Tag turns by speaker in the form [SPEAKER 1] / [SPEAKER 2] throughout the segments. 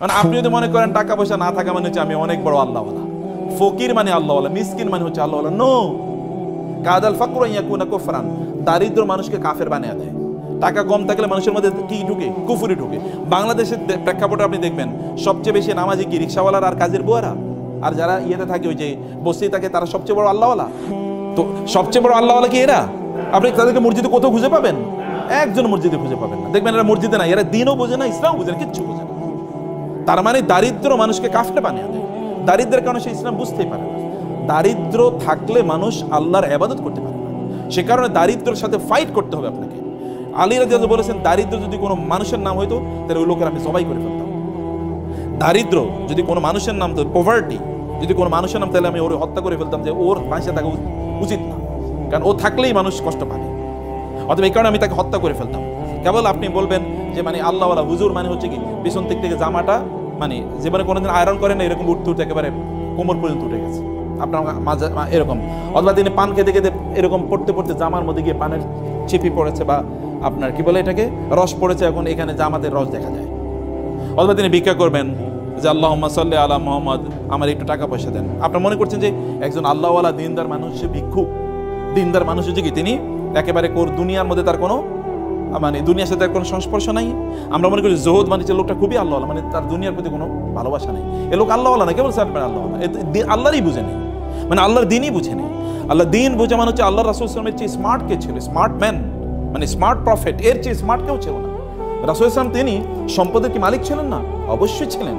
[SPEAKER 1] মানে আপনি যদি মনে করেন টাকা পয়সা না থাকা মানে হচ্ছে আমি অনেক বড় আল্লাহওয়ালা, ফকির মানে আল্লাহওয়ালা, মিসকিন মানে হচ্ছে আল্লাহওয়ালা, নো। কাদাল ফাকরু ইয়াকুনা কুফরান, দারিদ্র মানুষকে কাফের বানিয়ে দেয়। টাকা কম থাকলে মানুষের মধ্যে কি ঢুকে? কুফরি ঢুকে। বাংলাদেশের প্রেক্ষাপটে আপনি দেখবেন সবচেয়ে বেশি নামাজি কি রিক্সাওয়ালার আর কাজের বুয়ারা, আর যারা ইয়েতে থাকে ওই যে বস্তি থাকে তারা সবচেয়ে বড় আল্লাহওয়ালা। তো সবচেয়ে বড় আল্লাহওয়ালা কি এরা? আপনি তাদেরকে মসজিদে কোথাও খুঁজে পাবেন? একজন মসজিদে খুঁজে পাবেন না। দেখবেন এরা মসজিদে না, এরা দিনও বোঝে না, ইসলাম বোঝে না, কিচ্ছু বোঝে না। তার মানে দারিদ্র মানুষকে কাফের বানিয়ে দেয়। দারিদ্রের কারণে সে ইসলাম বুঝতেই পারে না। দারিদ্র থাকলে মানুষ আল্লাহর ইবাদত করতে পারে না। সে কারণে দারিদ্রের সাথে ফাইট করতে হবে আপনাকে। আলী রাদিয়াল্লাহু বলেছেন, দারিদ্র যদি কোনো মানুষের নাম হইতো তাহলে ওই লোকের আমি জবাই করে ফেলতাম। দারিদ্র যদি কোনো মানুষের নাম, তো পভার্টি যদি কোনো মানুষের নাম, তাহলে আমি ওর হত্যা করে ফেলতাম, যে ওর বাঁচে থাকা উচিত না, কারণ ও থাকলেই মানুষ কষ্ট পাবে। অথবা এই কারণে আমি তাকে হত্যা করে ফেলতাম। কেবল আপনি বলবেন যে মানে আল্লাহওয়ালা হুজুর মানে হচ্ছে কি পিছন দিক থেকে জামাটা মানে জীবনে কোনোদিন আয়রন করেন না, এরকম উঠতে উঠতে একেবারে কোমর পর্যন্ত উঠে গেছে আপনার মাঝে এরকম। অথবা তিনি পান খেতে খেতে এরকম পড়তে পড়তে জামার মধ্যে গিয়ে পানের চিপি পড়েছে, বা আপনার কি বলে এটাকে রস পড়েছে, এখন এখানে জামাতের রস দেখা যায়। অথবা তিনি ভিক্ষা করবেন যে আল্লাহুম্মা সাল্লি আলা মুহাম্মদ, আমার একটু টাকা পয়সা দেন। আপনারা মনে করছেন যে একজন আল্লাহওয়ালা দিনদার মানুষ সে ভিক্ষুক? দিনদার মানুষ হচ্ছে কি তিনি একেবারে দুনিয়ার মধ্যে তার কোনো মানে দুনিয়ার সাথে কোনো সংস্পর্শ নাই। আমরা মনে করি জহুদ মানে যে লোকটা খুবই আল্লাহওয়ালা, মানে তার দুনিয়ার প্রতি কোনো ভালোবাসা নেই। এ লোক আল্লাহওয়ালা না, কেবল আল্লাহওয়ালা, আল্লাহরই বুঝে নেই, মানে আল্লাহর দিনই বুঝে নেই। আল্লাহ দিন বুঝে মানে হচ্ছে আল্লাহ রাসূল সাল্লাল্লাহু আলাইহি ওয়াসাল্লামের চেয়ে স্মার্ট কে ছিল? স্মার্ট ম্যান মানে স্মার্ট প্রফেট, এর চেয়ে স্মার্ট কেউ ছিল না। রাসূল সাল্লাল্লাহু আলাইহি ওয়াসাল্লাম তিনি সম্পদের কি মালিক ছিলেন না? অবশ্যই ছিলেন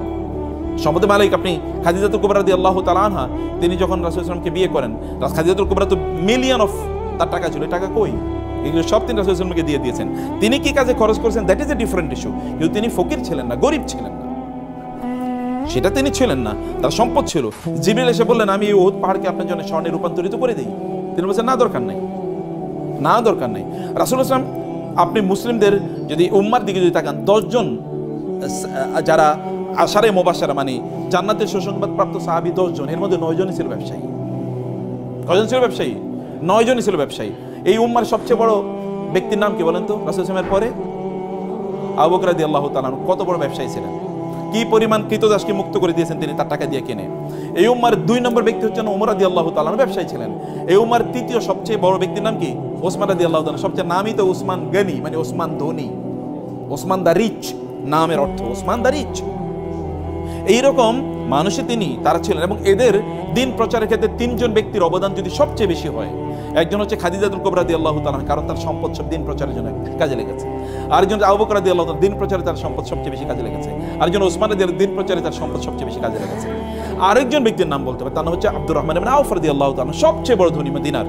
[SPEAKER 1] সম্পদের মালিক। আপনি খাদিজাতুল কুবরা রাদিয়াল্লাহু তাআলা আনহা, তিনি যখন রাসূল সাল্লাল্লাহু আলাইহি ওয়াসাল্লামকে বিয়ে করেন, খাদিজাতুল কুবরা তো মিলিয়ন অফ তার টাকা ছিল, টাকা কই? এগুলো সব তিনি রাসূল সাল্লাল্লাহু আলাইহি ওয়াসাল্লামকে দিয়ে দিয়েছেন। তিনি কি কাজে খরচ করেছেন that is a different issue, কিন্তু তিনি ফকির ছিলেন না, গরিব ছিলেন না, সেটা তিনি ছিলেন না, তার সম্পদ ছিল। জিবরিল এসে বললেন আমি এই উহুদ পাহাড়কে আপনার জন্য স্বর্ণে রূপান্তরিত করে দিই। তিনি বলছেন না, দরকার নেই, না দরকার নেই। রাসূলুল্লাহ সাল্লাল্লাহু আলাইহি ওয়াসাল্লাম, আপনি মুসলিমদের যদি উম্মার দিকে যদি তাকান, 10 জন যারা আশারে মুবাশশারা মানে জান্নাতের সুসংবাদ প্রাপ্ত সাহাবী 10 জন, এর মধ্যে 9 জনই ছিল ব্যবসায়ী। কয়জন ছিল ব্যবসায়ী? 9 জনই ছিল ব্যবসায়ী। এই উম্মার সবচেয়ে বড় ব্যক্তির নাম কি বলেন তো? রাসূল সাল্লাল্লাহু আলাইহি ওয়াসাল্লামের পরে আবু বকর রাদিয়াল্লাহু তাআলা কত বড় ব্যবসায়ী ছিলেন, কি পরিমাণ কৃতদাসকে মুক্ত করে দিয়েছেন তিনি তার টাকা দিয়ে কিনে। এই উম্মার 2 নম্বর ব্যক্তি হচ্ছেন ওমর রাদিয়াল্লাহু তাআলা, ব্যবসায়ী ছিলেন। এই উম্মার 3য় সবচেয়ে বড় ব্যক্তির নাম কি? ওসমান রাদিয়াল্লাহু তাআলা। সবচেয়ে নামই তো ওসমান গনি, মানে ওসমান ধনী, ওসমান দা রিচ, নামের অর্থ ওসমান দা রিচ। এইরকম মানুষে তিনি তারা ছিলেন। এবং এদের দিন প্রচারের ক্ষেত্রে 3 জন ব্যক্তির অবদান যদি সবচেয়ে বেশি হয়, একজন হচ্ছে খাদিজাতুল কুবরা রাদিয়াল্লাহু তাআলা, কারণ তার সম্পদ সব দিন প্রচারের জন্য কাজে লেগেছে। আরেকজন আবু বকর রাদিয়াল্লাহু তাআলা, দিন প্রচারে তার সম্পদ সবচেয়ে বেশি কাজে লেগেছে। আরেকজন ওসমান রাদিয়াল্লাহু, দিন প্রচারে তার সম্পদ সবচেয়ে বেশি কাজে লেগেছে। আরেকজন ব্যক্তির নাম বলতে হবে, তার নাম হচ্ছে আব্দুর রহমান ইবনে আউফ রাদিয়াল্লাহু তাআলা, সবচেয়ে বড় ধনী মদিনার।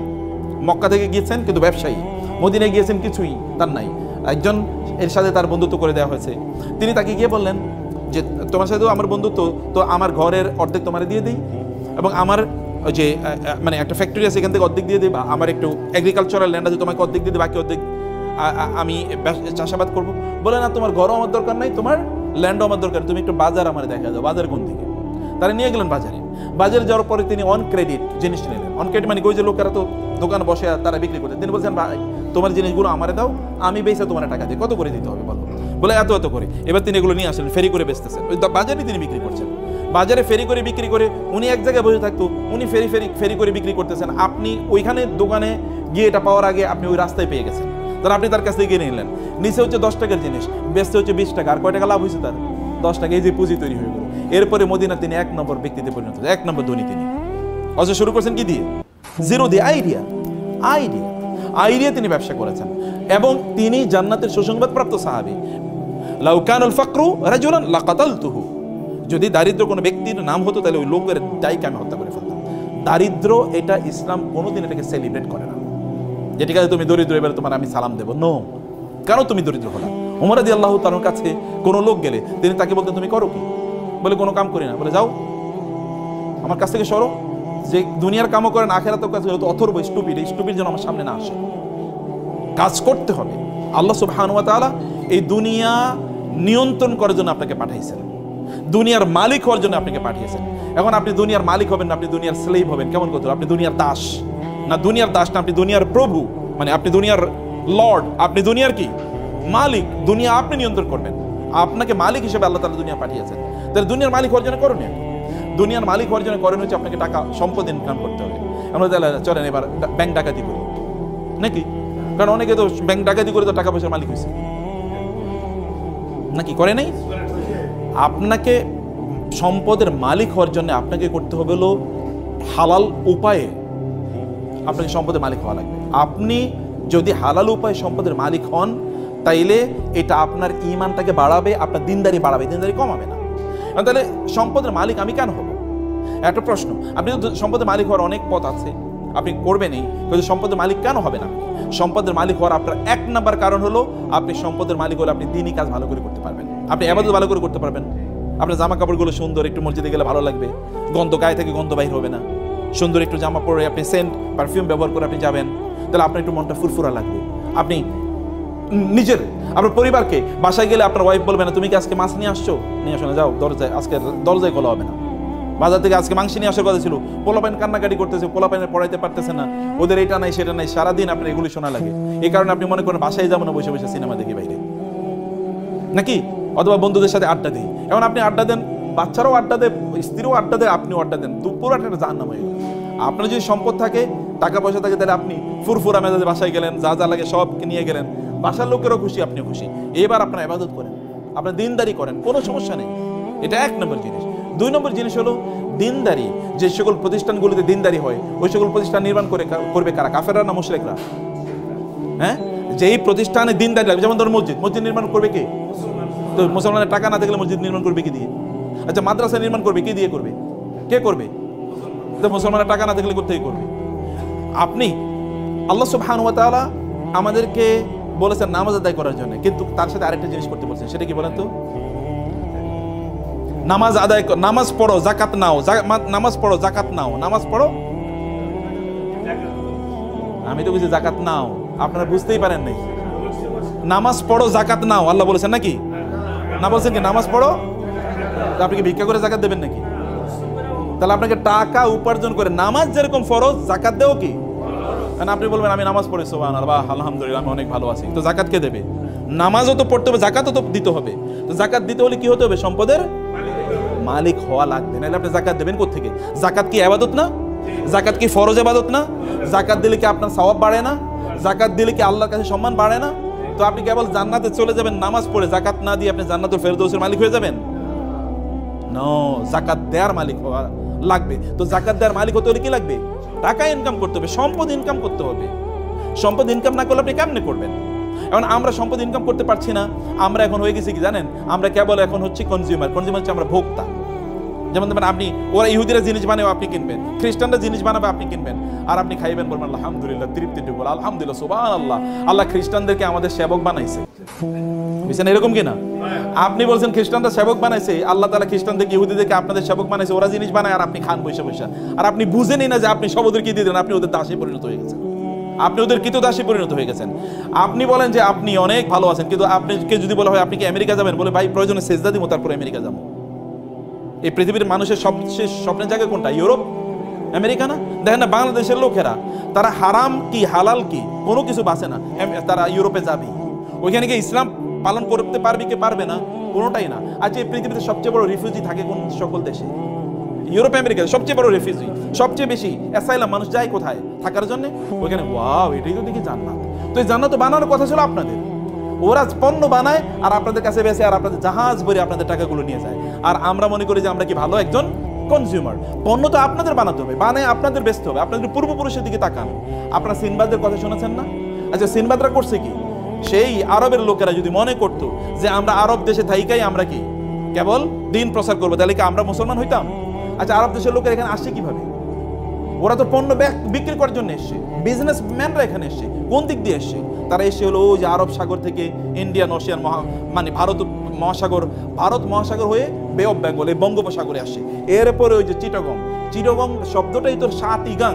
[SPEAKER 1] মক্কা থেকে গিয়েছেন কিন্তু ব্যবসায়ী, মদিনায় গিয়েছেন কিছুই তার নাই। একজন এর সাথে তার বন্ধুত্ব করে দেওয়া হয়েছে। তিনি তাকে গিয়ে বললেন যে তোমার সাথেও আমার বন্ধুত্ব, তো আমার ঘরের অর্ধেক তোমার দিয়ে দিই, এবং আমার যে মানে একটা ফ্যাক্টরি আছে এখান থেকে অর্ধেক দিয়ে দিই, বা আমার একটু এগ্রিকালচারাল ল্যান্ড আছে তোমাকে অর্ধেক দিয়ে দিই, বাকি অর্ধেক আমি চাষাবাদ করবো। বলে না, তোমার ঘরও আমার দরকার নাই, তোমার ল্যান্ডও আমার দরকার, তুমি একটু বাজার আমার দেখা দাও, বাজার কোন দিকে? তারা নিয়ে গেলেন বাজারে। বাজারে যাওয়ার পরে তিনি অন ক্রেডিট জিনিস নিলেন। অন ক্রেডিট মানে ওই যে লোকেরা তো দোকানে বসে তারা বিক্রি করতে, তিনি বলছেন ভাই তোমার জিনিসগুলো আমারে দাও, আমি বেচে তোমার টাকা দিই। কত করে দিতে হবে বলো? বলে এত এত করে। এবার তিনি এগুলো নিয়ে আসলেন, ফেরি করে বেচতেছেন, ওই বাজারে তিনি বিক্রি করছেন। বাজারে ফেরি করে বিক্রি করে উনি এক জায়গায় বসে থাকতো, উনি ফেরি করে বিক্রি করতেছেন। আপনি ওইখানে দোকানে গিয়ে এটা পাওয়ার আগে আপনি ওই রাস্তায় পেয়ে গেছেন, তাহলে আপনি তার কাছ থেকে কিনে নিলেন। নিচে হচ্ছে 10 টাকার জিনিস, বেচতে হচ্ছে 20 টাকা। আর কয় টাকা লাভ হয়েছে তার? 10 টাকা। এই যে পুঁজি তৈরি হয়ে গেল। এরপরে মদিনা তিনি 1 নম্বর ব্যক্তিতে পরিণত হয়েছে, 1 নম্বর ধনী তিনি। অথচ শুরু করছেন কি দিয়ে? জিরো দিয়ে, আইডিয়া তিনি ব্যবসা করেছেন। এবং তিনি জান্নাতের সুসংবাদ প্রাপ্ত সাহাবী। লাউ কানাল ফাকরু রাজুলান লাকাতালতুহু, যদি দারিদ্র কোনো ব্যক্তির নাম হতো তাহলে ওই লোকের দায়কে আমি হত্যা করে ফেলতাম। দারিদ্র এটা ইসলাম কোনোদিন এটাকে সেলিব্রেট করে না, যে ঠিক আছে তুমি দরিদ্র এবারে তোমার আমি সালাম দেবো। নো, কেন তুমি দরিদ্র হলা? ওমর রাদিয়াল্লাহু তাআলার কাছে কোনো লোক গেলে তিনি তাকে বলতেন তুমি করো কি? বলে কোনো কাম করি না। বলে যাও আমার কাছ থেকে সরো, যে দুনিয়ার কামও করেন আখিরাতের কাছে অথর্ব স্টুপিড, এই স্টুপিড যেন আমার সামনে না আসে। কাজ করতে হবে। আল্লাহ সুবহানাহু ওয়া তাআলা এই দুনিয়া নিয়ন্ত্রণ করার জন্য আপনাকে পাঠাইছেন, দুনিয়ার মালিক হওয়ার জন্য আপনাকে পাঠিয়েছেন। এখন আপনি দুনিয়ার মালিক হবেন না, আপনি দুনিয়ার স্লেভ হবেন। কেমন কথা? আপনি দুনিয়ার দাস না, দুনিয়ার দাস না, আপনি দুনিয়ার প্রভু, মানে আপনি দুনিয়ার লর্ড, আপনি দুনিয়ার কি মালিক। দুনিয়া আপনি নিয়ন্ত্রণ করবেন। আপনাকে মালিক হিসেবে আল্লাহ তাআলা দুনিয়া পাঠিয়েছেন। তাহলে দুনিয়ার মালিক হওয়ার জন্য করণীয় কি? দুনিয়ার মালিক হওয়ার জন্য করণীয় হচ্ছে আপনাকে টাকা সম্পদ ইনকাম করতে হবে। আমরা তাহলে চলেন এবার ব্যাংক ডাকাতি করি নাকি? কারণ অনেকে তো ব্যাংক ডাকাতি করে তো টাকা পয়সার মালিক হয়েছে নাকি, করে নাই? আপনাকে সম্পদের মালিক হওয়ার জন্য আপনাকে করতে হবে হলো হালাল উপায়ে আপনাকে সম্পদের মালিক হওয়া লাগবে। আপনি যদি হালাল উপায়ে সম্পদের মালিক হন তাইলে এটা আপনার ঈমানটাকে বাড়াবে, আপনার দিনদারি বাড়াবে, দিনদারি কমাবে না। তাহলে সম্পদের মালিক আমি কেন হব? একটা প্রশ্ন। আপনি তো সম্পদের মালিক হওয়ার অনেক পথ আছে, আপনি করবেনই, কিন্তু সম্পদের মালিক কেন হবে না? সম্পদের মালিক হওয়ার আপনার এক নাম্বার কারণ হলো আপনি সম্পদের মালিক হলে আপনি দিনই কাজ ভালো করে করতে পারবেন, আপনি ইবাদত ভালো করে করতে পারবেন, আপনার জামা কাপড়গুলো সুন্দর, একটু মসজিদে গেলে ভালো লাগবে, গন্ধ গায়ে থেকে গন্ধ বাইর হবে না, সুন্দর একটু জামা পরে আপনি সেন্ট পারফিউম ব্যবহার করে আপনি যাবেন, তাহলে আপনার একটু মনটা ফুরফুরা লাগবে। আপনি নিজের আপনার পরিবারকে বাসায় গেলে আপনার ওয়াইফ বলবে না তুমি কি আজকে মাছ নিয়ে আসছো, নিয়ে আসো না, যাও দরজায়, আজকে দরজায় খোলা হবে না, বাজার থেকে আজকে মাংস নিয়ে আসার কথা ছিল, পোলাপাইন কান্নাকাটি করতেছে, পোলাপাইনে পড়াইতে পারতেছে না, ওদের এটা নাই সেটা নাই, সারাদিন আপনার এগুলি শোনা লাগে। এই কারণে আপনি মনে করেন বাসায় যাবো না, বসে বসে সিনেমা দেখি বাইরে নাকি, অথবা বন্ধুদের সাথে আড্ডা দিই। এখন আপনি আড্ডা দেন, বাচ্চারাও আড্ডা দেয়, স্ত্রীও আড্ডা দেয়, আপনিও আড্ডা দেন, পুরো একটা জাহান্নাম হয়ে গেল। আপনার যদি সম্পদ থাকে, টাকা পয়সা থাকে, তাহলে আপনি ফুরফুরা মেজাজে বাসায় গেলেন, যা যা লাগে সব নিয়ে গেলেন, বাসার লোকেরও খুশি, আপনিও খুশি। এবার আপনার ইবাদত করেন, আপনার দিনদারি করেন, কোনো সমস্যা নেই। এটা এক নম্বর জিনিস। দুই নম্বর জিনিস হলো দিনদারি। যে সকল প্রতিষ্ঠানগুলিতে দিনদারি হয় ওই সকল প্রতিষ্ঠান নির্মাণ করবে কারা? কাফেররা না মুশরিকরা? হ্যাঁ, যেই প্রতিষ্ঠানে দিনদারি লাগবে, যেমন ধরুন মসজিদ নির্মাণ করবে কে? তো মুসলমানের টাকা না থাকলে মসজিদ নির্মাণ করবে কি দিয়ে? আচ্ছা, মাদ্রাসা নির্মাণ করবে কি দিয়ে করবে? কে করবে? তো মুসলমানের টাকা না থাকলে কোথেকে করবে? আপনি আল্লাহ সুবহানাহু ওয়া তাআলা আমাদেরকে বলেছেন নামাজ আদায় করার জন্য, কিন্তু তার সাথে আরেকটা জিনিস করতে বলছেন, সেটা কি বলেন তো? নামাজ আদায়, নামাজ পড়ো, যাকাত নাও, নামাজ পড়ো, যাকাত নাও, নামাজ পড়ো। আমি তো বুঝি যাকাত নাও, আপনারা বুঝতেই পারেন নাই। নামাজ পড়ো, যাকাত নাও আল্লাহ বলেছেন নাকি? না বলছেন কি নামাজ পড়ো? আপনি কি ভিক্ষা করে যাকাত দেবেন নাকি? তাহলে আপনাকে টাকা উপার্জন করে নামাজ যেরকম ফরজ, যাকাত দেও কি? কারণ আপনি বলবেন আমি নামাজ পড়ি, সুবহানাল্লাহ, আলহামদুলিল্লাহ, আমি অনেক ভালো আছি, তো যাকাত কে দেবে? নামাজও তো পড়তে হবে, যাকাতও তো দিতে হবে। তো যাকাত দিতে হলে কি হতে হবে? সম্পদের মালিক হওয়া লাগবে, নাহলে আপনি যাকাত দেবেন কোত্থেকে? যাকাত কি ইবাদত না? যাকাত কি ফরজ ইবাদত না? যাকাত দিলে কি আপনার সওয়াব বাড়ে না? যাকাত দিলে কি আল্লাহর কাছে সম্মান বাড়ে না? তো আপনি কেবল জান্নাতে চলে যাবেন নামাজ পড়ে, যাকাত না দিয়ে আপনি জান্নাতুল ফেরদৌসের মালিক হয়ে যাবেন? নো, যাকাত দেওয়ার মালিক হওয়া লাগবে। তো যাকাত দেওয়ার মালিক হতে হলে কি লাগবে? টাকা ইনকাম করতে হবে, সম্পদ ইনকাম করতে হবে। সম্পদ ইনকাম না করলে আপনি কেমনে করবেন? এখন আমরা সম্পদ ইনকাম করতে পারছি না, আমরা এখন হয়ে গেছি কি জানেন? আমরা কেবল এখন হচ্ছে কনজিউমার হচ্ছে আমরা ভোক্তা। যেমন দেখবেন আপনি, ওরা ইহুদিরা জিনিস বানাবে আপনি কিনবেন, খ্রিস্টানরা জিনিস বানাবে আপনি কিনবেন, আর আপনি খাইবেন, বলবেন আলহামদুলিল্লাহ, তৃপ্তি বল আলহামদুলিল্লাহ, সুবহানাল্লাহ, আল্লাহ খ্রিস্টানদেরকে আমাদের সেবক বানাইছে। বুঝছেন এরকম কিনা? আপনি বলছেন খ্রিস্টানরা সেবক বানাইছে, আল্লাহ তাআলা খ্রিস্টানদেরকে ইহুদিদেরকে আপনাদের সেবক বানাইছে, ওরা জিনিস বানায় আর আপনি খান বসে বসে, আর আপনি বুঝেনই না যে আপনি সব ওদেরকে দিয়ে দেন, আপনি ওদের দাসে পরিণত হয়ে গেছেন, আপনি ওদের কৃতদাসে পরিণত হয়ে গেছেন। আপনি বলেন যে আপনি অনেক ভালো আছেন, কিন্তু আপনাকে যদি বলা হয় আপনি কি আমেরিকা যাবেন, বলে ভাই প্রয়োজনে সেজদা দিব তারপর আমেরিকা যাবো। এই পৃথিবীর মানুষের সবচেয়ে স্বপ্নের জায়গা কোনটা? ইউরোপ, আমেরিকা না? দেখেন না বাংলাদেশের লোকেরা, তারা হারাম কি হালাল কি কোনো কিছু বাঁচে না, তারা ইউরোপে যাবে। ওইখানে গিয়ে ইসলাম পালন করতে পারবে কি পারবে না? কোনোটাই না। আজকে এই পৃথিবীতে সবচেয়ে বড় রিফিউজি থাকে কোন সকল দেশে? ইউরোপ আমেরিকাতে সবচেয়ে বড় রিফিউজি, সবচেয়ে বেশি অ্যাসাইলাম মানুষ যায় কোথায় থাকার জন্য? ওইখানে। ওয়াও, এটাই তো দেখি জান্নাত। তো এই জান্নাত বানানোর কথা ছিল আপনাদের, ওরা পণ্য বানায় আর আপনাদের কাছে বেচে, আর আপনাদের জাহাজ ভরে আপনাদের টাকাগুলো নিয়ে যায়, আর আমরা মনে করি যে আমরা কি ভালো একজন কনজিউমার। পণ্য তো আপনাদের বানাতে হবে, বানায় আপনাদের বেচতে হবে। আপনাদের পূর্বপুরুষের দিকে তাকান, আপনারা সিনবাদের কথা শুনেছেন না? আচ্ছা, সিনবাদরা করছে কি? সেই আরবের লোকেরা যদি মনে করতো যে আমরা আরব দেশে থাইকাই আমরা কি কেবল দিন প্রচার করবো, তাহলে কি আমরা মুসলমান হইতাম? আচ্ছা, আরব দেশের লোকেরা এখানে আসছে কিভাবে? ওরা তো পণ্য বিক্রি করার জন্য এসছে, বিজনেসম্যানরা এখানে এসছে। কোন দিক দিয়ে এসছে? তারা এসে হলো ওই যে আরব সাগর থেকে ইন্ডিয়ান ওশিয়ান মানে ভারত মহাসাগর হয়ে বে অফ বেঙ্গল, এই বঙ্গোপসাগরে আসছে। এরপরে ওই যে চিটগং শব্দটাই তোর সাতিগাং,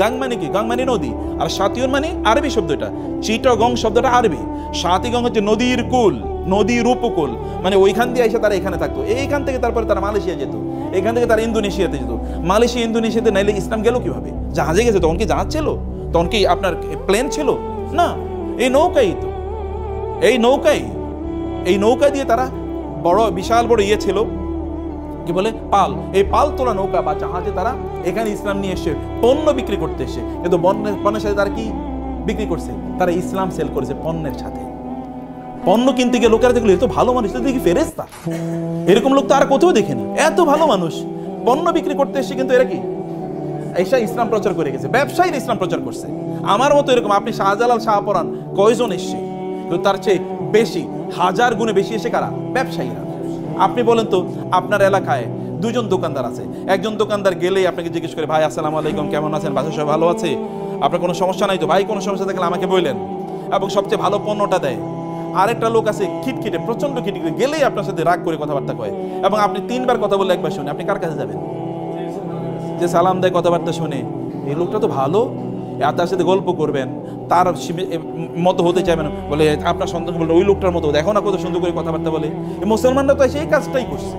[SPEAKER 1] গাং মানে কি? গাং মানে নদী, আর সাতিয়ন মানে আরবি শব্দটা। চিটগং শব্দটা আরবি, সাতিগং হচ্ছে নদীর কুল, নদীর উপকূল, মানে ওইখান দিয়ে এসে তারা এখানে থাকতো। এইখান থেকে তারপরে তারা মালয়েশিয়া যেত, এখান থেকে তারা ইন্দোনেশিয়াতে যেত। মালয়েশিয়া ইন্দোনেশিয়াতে নাইলে ইসলাম গেল কিভাবে? জাহাজে গেছে। তখন কি জাহাজ ছিল? তখন কি আপনার প্লেন ছিল? না, এই নৌকাই তো, এই নৌকা দিয়ে তারা বড় বিশাল বড় ইয়ে ছিল, কি বলে পাল, এই পাল তোলা নৌকা বা জাহাজে তারা এখানে ইসলাম নিয়ে এসে পণ্য বিক্রি করতে এসে, কিন্তু পণ্যের সাথে তারা কি বিক্রি করছে, তারা ইসলাম সেল করেছে পণ্যের সাথে। পণ্য কিনতে গিয়ে লোকেরা দেখলো এত ভালো মানুষ, তো দেখি ফেরেশতা, এরকম লোক তো আর কোথাও দেখিনি, এত ভালো মানুষ পণ্য বিক্রি করতে এসে কিন্তু এরা কি এসে ইসলাম প্রচার করে গেছে, ব্যবসায়ীরা ইসলাম প্রচার করছে। আমার মতো এরকম আপনি শাহজালাল শাহপরান কয়জন এসছে, কিন্তু তার চেয়ে বেশি, হাজার গুণে বেশি এসে কারা, ব্যবসায়ীরা। আপনি বলেন তো আপনার এলাকায় দুজন দোকানদার আছে, একজন দোকানদার গেলেই আপনাকে জিজ্ঞেস করে ভাই আসসালামু আলাইকুম, কেমন আছেন, বাসা সবাই ভালো আছে, আপনার কোনো সমস্যা নাই তো, ভাই কোনো সমস্যা থাকলে আমাকে বললেন, এবং সবচেয়ে ভালো পণ্যটা দেয়। আরেকটা লোক আছে খিটখিটে, প্রচন্ড খিটখিটে, গেলেই আপনার সাথে রাগ করে কথাবার্তা কয়, এবং আপনি 3 বার কথা বললে 1 বার শুনে, আপনি কার কাছে যাবেন? যে সালাম দেয়, কথাবার্তা শুনে, এই লোকটা তো ভালো, তার সাথে গল্প করবেন, তার মতো হতে চাইবেন, বলে আপনার সন্তান বললো ওই লোকটার মতো, দেখো না কত সুন্দর করে কথাবার্তা বলে। এই মুসলমানরা তো সেই কাজটাই করছে,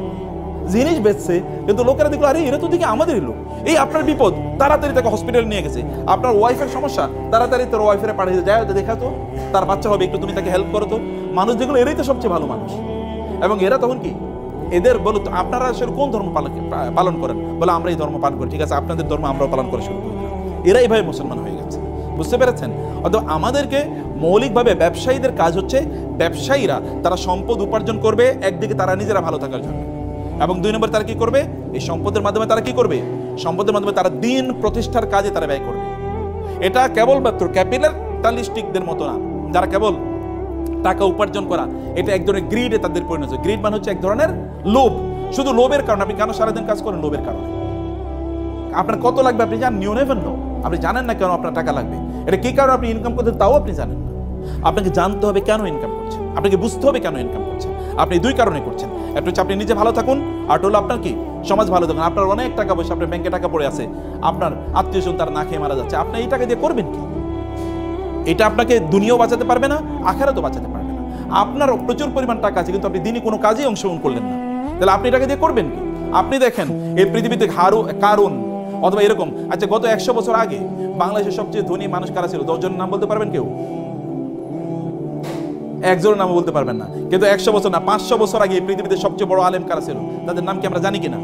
[SPEAKER 1] জিনিস বেচছে, কিন্তু লোকেরা দেখলো আরে এরা তো দেখি আমাদেরই লোক, এই আপনার বিপদ, তাড়াতাড়ি তাকে হসপিটালে নিয়ে গেছে, আপনার ওয়াইফের সমস্যা, তাড়াতাড়ি তোর ওয়াইফের পাঠিয়ে যায়, দেখা তো তার বাচ্চা হবে, একটু তুমি তাকে হেল্প করো তো। মানুষ যেগুলো, এরাই তো সবচেয়ে ভালো মানুষ। এবং এরা তখন কি, এদের বলো তো আপনারা আসলে কোন ধর্ম পালন করেন, বলে আমরা এই ধর্ম পালন করি, ঠিক আছে আপনাদের ধর্ম আমরাও পালন করে শুরু করি। এরা এইভাবে মুসলমান হয়ে গেছে, বুঝতে পেরেছেন? অথবা আমাদেরকে মৌলিকভাবে ব্যবসায়ীদের কাজ হচ্ছে, ব্যবসায়ীরা তারা সম্পদ উপার্জন করবে, একদিকে তারা নিজেরা ভালো থাকার জন্য, এবং 2 নম্বর তারা কি করবে, এই সম্পদের মাধ্যমে তারা কি করবে, সম্পদের মাধ্যমে তারা দিন প্রতিষ্ঠার কাজে তারা ব্যয় করবে। এটা কেবলমাত্র ক্যাপিটালিস্টিকদের মতো না, যারা কেবল টাকা উপার্জন করা, এটা এক ধরনের গ্রিডে তাদের পরিণত। গ্রিড মানে হচ্ছে এক ধরনের লোভ, শুধু লোভের কারণে। আপনি কেন সারাদিন কাজ করেন? লোভের কারণে। আপনার কত লাগবে আপনি জানেন? You never know. আপনি জানেন না কেন আপনার টাকা লাগবে, এটা কি কারণে আপনি ইনকাম করছেন তাও আপনি জানেন না। আপনাকে জানতে হবে কেন ইনকাম করছেন, আপনাকে বুঝতে হবে কেন ইনকাম করছেন। আপনি 2 কারণে করছেন, একটা হচ্ছে আপনি নিজে ভালো থাকুন, আর হলো আপনার কি সমাজ ভালো থাকুন। আপনার অনেক টাকা পয়সা, আপনার ব্যাংকে টাকা পড়ে আছে, আপনার আত্মীয়স্বজন তারা না খেয়ে মারা যাচ্ছে, আপনি এই টাকা দিয়ে করবেন কি? এটা আপনাকে দুনিয়াও বাঁচাতে পারবে না, আখিরাতও বাঁচাতে পারবে না। আপনার প্রচুর পরিমাণ টাকা আছে, কিন্তু আপনি দিনই কোনো কাজেই অংশগ্রহণ করলেন না, তাহলে আপনি টাকা দিয়ে করবেন কি? আপনি দেখেন এই পৃথিবীতে কারণ অথবা এরকম, আচ্ছা গত 100 বছর আগে বাংলাদেশের সবচেয়ে ধনী মানুষ কারা ছিল? 10 জনের নাম বলতে পারবেন কেউ? 1 জনের নাম বলতে পারবেন না। কিন্তু 100 বছর না, 500 বছর আগে এই পৃথিবীতে সবচেয়ে বড় আলেম কারা ছিল? তাদের নাম কি আমরা জানি কিনা?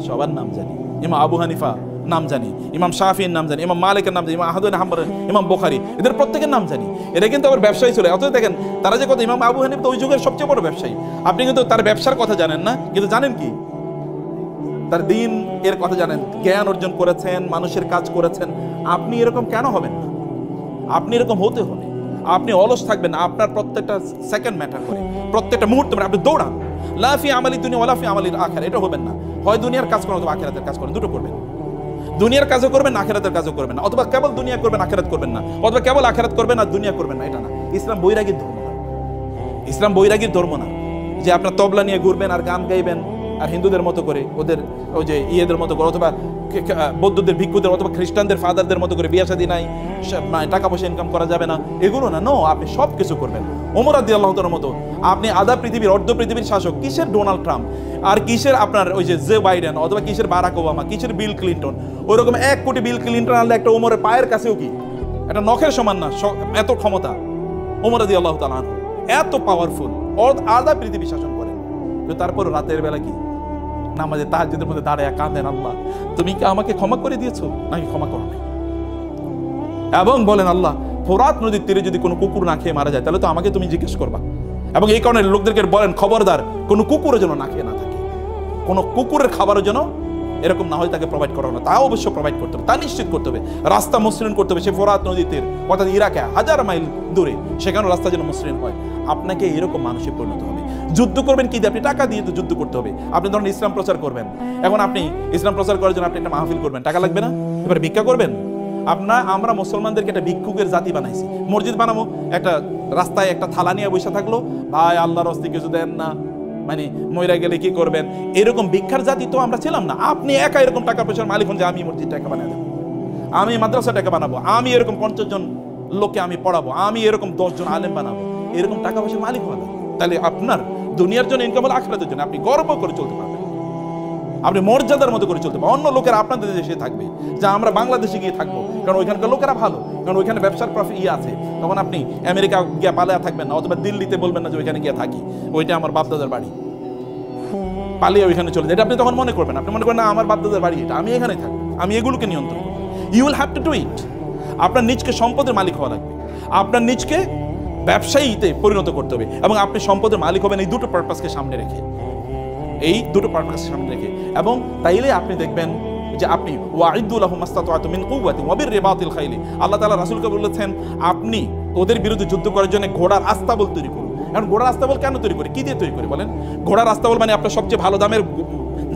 [SPEAKER 1] সবার নাম জানি। ইমাম আবু হানিফা নাম জানি, ইমাম শাফির নাম জানি, ইমাম মালিকের নাম জানি, ইমাম আহমদ বিন হাম্বল, ইমাম বুখারী, এদের প্রত্যেকের নাম জানি। এরা কিন্তু আবার ব্যবসায়ী ছিল। অথচ দেখেন তারা যে কথা, ইমাম আবু হানিফা তো ওই যুগের সবচেয়ে বড় ব্যবসায়ী, আপনি কিন্তু তার ব্যবসার কথা জানেন না, কিন্তু জানেন কি তার দিন এর কথা জানেন, জ্ঞান অর্জন করেছেন, মানুষের কাজ করেছেন। আপনি এরকম কেন হবেন না? আপনি এরকম হতে হবে। আপনি অলস থাকবেন না, আপনার প্রত্যেকটা সেকেন্ড ম্যাটার করে, প্রত্যেকটা মুহূর্তে আপনি দৌড়ান। লাফি আমালি দুনিয়া ওয়ালাফি আমালির আখিরা, এটা হবেন না। হয় দুনিয়ার কাজ করেন অথবা আখিরাতের কাজ করেন, দুটো করবেন। দুনিয়ার কাজও করবেন না, আখিরাতের কাজও করবেন না, অথবা কেবল দুনিয়া করবেন আখিরাত করবেন না, অথবা কেবল আখিরাত করবেন আর দুনিয়া করবেন না, এটা না। ইসলাম বৈরাগীর ধর্ম না। ইসলাম বৈরাগীর ধর্ম না যে আপনার তবলা নিয়ে ঘুরবেন আর গান গাইবেন আর হিন্দুদের মতো করে, ওদের ওই যে ইয়েদের মতো করে, অথবা বৌদ্ধদের ভিক্ষুদের অথবা খ্রিস্টানদের ফাদারদের মতো করে বিয়ে শাদী নাই, টাকা পয়সা ইনকাম করা যাবে না, এগুলো না। নো, আপনি সব কিছু করবেন ওমর রাদিয়াল্লাহু তাআলার মতো। আপনি আধা পৃথিবীর, অর্ধ পৃথিবীর শাসক। কিসের ডোনাল্ড ট্রাম্প আর কিসের আপনার ওই যে বাইডেন অথবা কিসের বারাক ওবামা, কিসের বিল ক্লিন্টন? ওরকম 1 কোটি বিল ক্লিন্টন আনলে একটা ওমরের পায়ের কাছেও কি একটা নখের সমান না, এত ক্ষমতা ওমর রাদিয়াল্লাহু তাআলা এত পাওয়ারফুল, আধা পৃথিবী শাসন করেন। তো তারপর রাতের বেলা কি নামাজে তাহাজ্জুদের মধ্যে দাঁড়ায় কাঁদেন, আল্লাহ তুমি কি আমাকে ক্ষমা করে দিয়েছো নাকি ক্ষমা করো নাই? এবং বলেন আল্লাহ ফোরাত নদীর তীরে যদি কোনো কুকুর না খেয়ে মারা যায় তাহলে তো আমাকে তুমি জিজ্ঞেস করবা। এবং এই কারণে লোকদেরকে বলেন খবরদার কোনো কুকুরের যেন না খেয়ে না থাকে, কোনো কুকুরের খাবারের জন্য এরকম না হয় তাকে প্রোভাইড করা না, তা অবশ্য প্রোভাইড করতে হবে, তা নিশ্চিত করতে হবে। রাস্তা মসৃণ করতে হবে, সে ফোরাত নদীর তীর অর্থাৎ ইরাকে 1000 মাইল দূরে, সেখানে রাস্তা যেন মসৃণ হয়। আপনাকে এরকম মানুষে পরিণত হবে। যুদ্ধ করবেন কি দিয়ে? আপনি টাকা দিয়ে তো যুদ্ধ করতে হবে। আপনি ধরুন ইসলাম প্রচার করবেন, এখন আপনি ইসলাম প্রচার করার জন্য আপনি একটা মাহফিল করবেন, টাকা লাগবে না? এবার ভিক্ষা করবেন। আমরা মুসলমানদেরকে একটা ভিক্ষুকের জাতি বানাইছি। মসজিদ বানাবো, একটা রাস্তায় একটা থালা নিয়ে বসে থাকলো, ভাই আল্লাহর রাস্তায় কিছু দেন না, মানে মইরা গেলে কি করবেন, এরকম ভিক্ষার জাতি তো আমরা ছিলাম না। আপনি একা এরকম টাকা পয়সার মালিক হন যে আমি মসজিদ টাকা বানিয়ে দেবো, আমি মাদ্রাসা টাকা বানাবো, আমি এরকম 50 জন লোককে আমি পড়াবো, আমি এরকম 10 জন আলেম বানাবো, এরকম টাকা পয়সার মালিক হবেন। তাহলে আপনার দুনিয়ার জন্য ইনকাম হলো আখিরাতের জন্য, আপনি গর্ব করে চলতে পারবেন। আপনি মর্যাদার মতো করে চলতে পারবেন। অন্য লোকেরা আপনাদের দেশে থাকবে, যা আমরা বাংলাদেশে গিয়ে থাকবো, কারণ ওইখানকার লোকেরা ভালো, কারণ ওইখানে ব্যবসার প্রফিট আছে। তখন আপনি আমেরিকা গিয়ে পালিয়ে থাকবেন না, অথবা দিল্লিতে বলবেন না যে ওইখানে গিয়ে থাকি, ওইটা আমার বাপদাদার বাড়ি, পালিয়ে ওইখানে চলে যায়। এটা আপনি তখন মনে করবেন, আপনি মনে করেন না আমার বাপদাদার বাড়ি এটা, আমি এখানে থাকবো, আমি এগুলোকে নিয়ন্ত্রণ করবো। You will have to do it. আপনার নিজকে সম্পদের মালিক হওয়া লাগবে, আপনার নিজকে ব্যবসায়ীতে পরিণত করতে হবে, এবং আপনি সম্পদের মালিক হবেন এই দুটো পারপাসকে সামনে রেখে, এই দুটো পারপাসকে সামনে রেখে। এবং তাইলে আপনি দেখবেন যে আপনি ওয়াইদু লাহুম মাসতাতাতু মিন কুওয়াতিন ওয়া বিররিবাতিল খাইলি, আল্লাহ তাআলা রাসূলকে বলেছেন আপনি ওদের বিরুদ্ধে যুদ্ধ করার জন্য ঘোড়ার আস্তাবল তৈরি করুন। এখন ঘোড়ার আস্তাবল কেন তৈরি করে, কি দিয়ে তৈরি করে বলেন? ঘোড়ার আস্তাবল মানে আপনার সবচেয়ে ভালো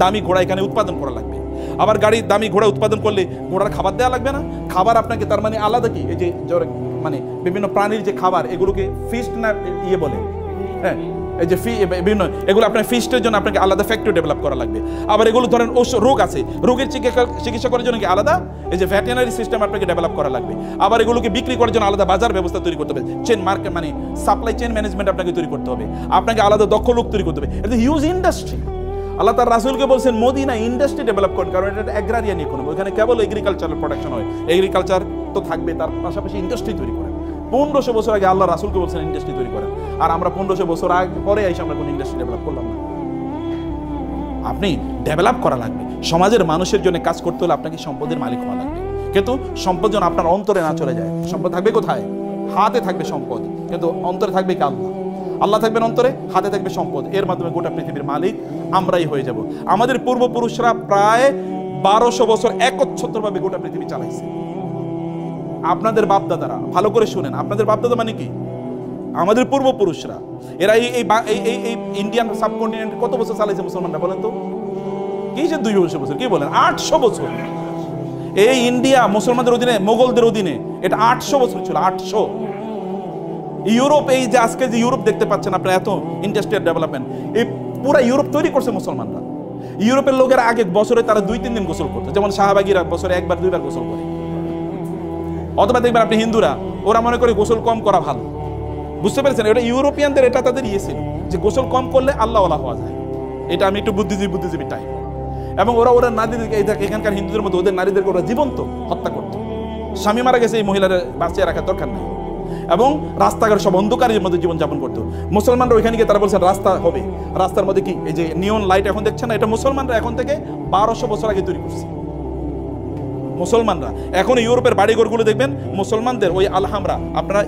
[SPEAKER 1] দামি ঘোড়া এখানে উৎপাদন করা লাগবে। আবার গাড়ির দামি ঘোড়া উৎপাদন করলে ঘোড়ার খাবার দেওয়া লাগবে না? খাবার আপনাকে তার মানে আলাদা কি, এই যে মানে বিভিন্ন প্রাণীর যে খাবার, এগুলোকে ফিস্ট না ইয়ে বলে, হ্যাঁ, এই যে বিভিন্ন এগুলো আপনার ফিস্টের জন্য আপনাকে আলাদা ফ্যাক্টরি ডেভেলপ করা লাগবে। আবার এগুলো ধরেন রোগ আছে, রোগের চিকিৎসা করার জন্য কি আলাদা এই যে ভেটেরিনারি সিস্টেম আপনাকে ডেভেলপ করা লাগবে। আবার এগুলোকে বিক্রি করার জন্য আলাদা বাজার ব্যবস্থা তৈরি করতে হবে, চেন মার্কেট মানে সাপ্লাই চেন ম্যানেজমেন্ট আপনাকে তৈরি করতে হবে, আপনাকে আলাদা দক্ষ লোক তৈরি করতে হবে। এটা হিউজ ইন্ডাস্ট্রি। আল্লাহ তার রাসূলকে বলছেন মদিনা ইন্ডাস্ট্রি ডেভেলপ করুন, কারণ এটা অ্যাগ্রারিয়ান ইকোনমি, ওখানে কেবল এগ্রিকালচারাল প্রোডাকশন হয়, এগ্রিকালচার তো থাকবে, তার পাশাপাশি ইন্ডাস্ট্রি তৈরি করেন। 1500 বছর আগে আল্লাহ রাসূলকে বলছেন ইন্ডাস্ট্রি তৈরি করেন, আর আমরা 1500 বছর আগে পরে এসে আমরা কোনো ইন্ডাস্ট্রি ডেভেলপ করলাম না। আপনি ডেভেলপ করা লাগবে, সমাজের মানুষের জন্য কাজ করতে হলে আপনাকে সম্পদের মালিক হওয়া লাগবে। কিন্তু সম্পদ যেন আপনার অন্তরে না চলে যায়। সম্পদ থাকবে কোথায়? হাতে থাকবে সম্পদ, কিন্তু অন্তরে থাকবে কি আল্লাহ। আল্লাহ থাকবেন অন্তরে, হাতে থাকবে সম্পদ, এর মাধ্যমে গোটা পৃথিবীর মালিক আমরাই হয়ে যাব। আমাদের পূর্বপুরুষরা প্রায় 1200 বছর একচ্ছত্রভাবে গোটা পৃথিবী চালাইছে। আপনাদের বাপদাদারা, ভালো করে শুনেন, আপনাদের বাপদাদা মানে কি? আমাদের পূর্বপুরুষরা। এরা এই ইন্ডিয়ান সাবকন্টিনেন্ট কত বছর চালাইছে মুসলমানরা বলেন তো? কি যে 200 বছর, কি বলেন 800 বছর। এই ইন্ডিয়া মুসলমানদের অধীনে, মোগলদের অধীনে, এটা 800 বছর ছিল, 800। ইউরোপ, এই যে আজকে যে ইউরোপ দেখতে পাচ্ছেন আপনারা, এত ইন্ডাস্ট্রিয়াল ডেভেলপমেন্ট, এই পুরো ইউরোপ তৈরি করছে মুসলমানরা। ইউরোপের লোকেরা আগে বছরে তারা 2-3 দিন গোসল করতো, যেমন শাহবাগীরা বছরে 1-2 বার গোসল করে। অথবা দেখবেন আপনি হিন্দুরা, ওরা মনে করে গোসল কম করা ভালো। বুঝতে পেরেছেন? এটা ইউরোপিয়ানদের, এটা তাদের ইয়ে ছিল যে গোসল কম করলে আল্লাহ ওয়ালা হওয়া যায়। এটা আমি একটু বুদ্ধিজীবী টাইপ। এবং ওরা নারীদেরকে, এখানকার হিন্দুদের মধ্যে ওদের নারীদেরকে ওরা জীবন্ত হত্যা করতো। স্বামী মারা গেছে, এই মহিলারা বাঁচিয়ে রাখার দরকার নেই। এবং রাস্তাঘাট সব অন্ধকারের মধ্যে জীবনযাপন করতো। মুসলমানরা ওইখানে গিয়ে তারা বলছেন রাস্তা হবে, রাস্তার মধ্যে কি এই যে নিয়ন লাইট এখন দেখছেন না, এটা মুসলমানরা এখন থেকে 1200 বছর আগে তৈরি করছে। মুসলমানরা এখন ইউরোপের বাড়িঘরগুলো দেখবেন মুসলমানদের, ওই আলহামরা, আপনারা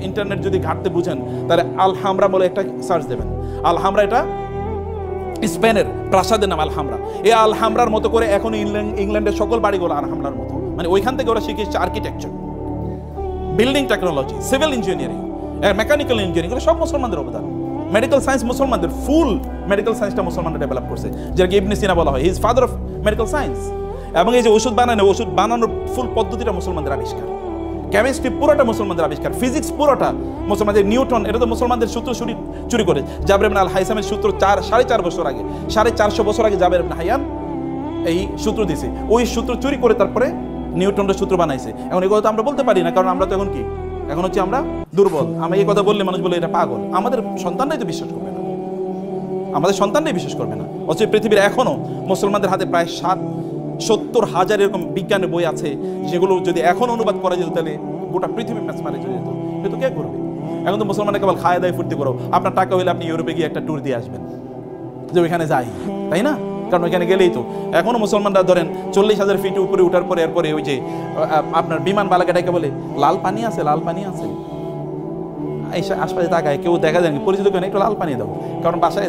[SPEAKER 1] ইন্টারনেট যদি ঘাটতে বুঝেন তাহলে আলহামরা বলে একটা সার্চ দেবেন। আলহামরা এটা স্পেনের প্রাসাদের নাম আলহামরা। এই আলহামরার মতো করে এখন ইংল্যান্ডের সকল বাড়িগুলো আলহামরার মতো, মানে ওইখান থেকে ওরা শিখেছে architecture, building technology, civil engineering, mechanical engineering, এগুলো সব মুসলমানদের অবদান। মেডিকেল সায়েন্স মুসলমানদের, ফুল মেডিকেল সায়েন্সটা মুসলমানরা ডেভেলপ করছে, যেটাকে ইবনে সিনা বলা হয়, he is father of medical science. এবং এই যে ওষুধ বানানোর ফুল পদ্ধতিটা মুসলমানদের আবিষ্কার, কেমিস্ট্রি পুরোটা মুসলমানদের আবিষ্কার, ফিজিক্স পুরোটা মুসলমানদের, নিউটন এটা তো মুসলমানদের সূত্র চুরি করে জাবের ইবনে আল হাইসামের সূত্র 450 বছর আগে, 450 বছর আগে জাবের ইবনে হাইয়ান এই সূত্র দিয়েছে। ওই সূত্র চুরি করে তারপরে নিউটনের সূত্র বানাইছে। এখন এই কথা তো আমরা বলতে পারি না, কারণ আমরা তো এখন কি, এখন হচ্ছে আমরা দুর্বল। আমরা এই কথা বললে মানুষ বলে এটা পাগল। আমাদের সন্তানরাই তো বিশ্বাস করবে না, আমাদের সন্তানরাই বিশ্বাস করবে না। অথচ পৃথিবীর এখনো মুসলমানদের হাতে প্রায় 70,000 এরকম বিজ্ঞানের বই আছে, যেগুলো যদি এখন অনুবাদ করা যেত তাহলে গোটা পৃথিবী ম্যাচ মারে চলে যেত। কিন্তু কে করবে? এখন তো মুসলমানরা কেবল খায় দায় ফুর্তি করো। আপনার টাকা হলে আপনি ইউরোপে গিয়ে একটা ট্যুর দিয়ে আসবেন, যে ওইখানে যাই, তাই না? কারণ ওইখানে গেলেই তো এখনো মুসলমানরা ধরেন 40,000 ফিট উপরে উঠার পরে, এরপরে ওই যে আপনার বিমান বালাকাটাকে বলে লাল পানি আছে, লাল পানি আছে, এই আশপাশে তাকায়, কেউ দেখা যায় পরিচিত কেউ একটু লাল পানি দাও, কারণ বাসায়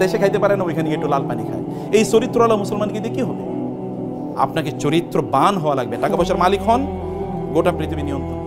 [SPEAKER 1] দেশে খাইতে পারে না, ওইখানে গিয়ে একটু লাল পানি খায়। এই চরিত্রওয়ালা মুসলমানকে দিয়ে কি হবে? আপনাকে চরিত্রবান হওয়া লাগবে। টাকা পয়সার মালিক হন, গোটা পৃথিবী নিয়ন্ত্রণ।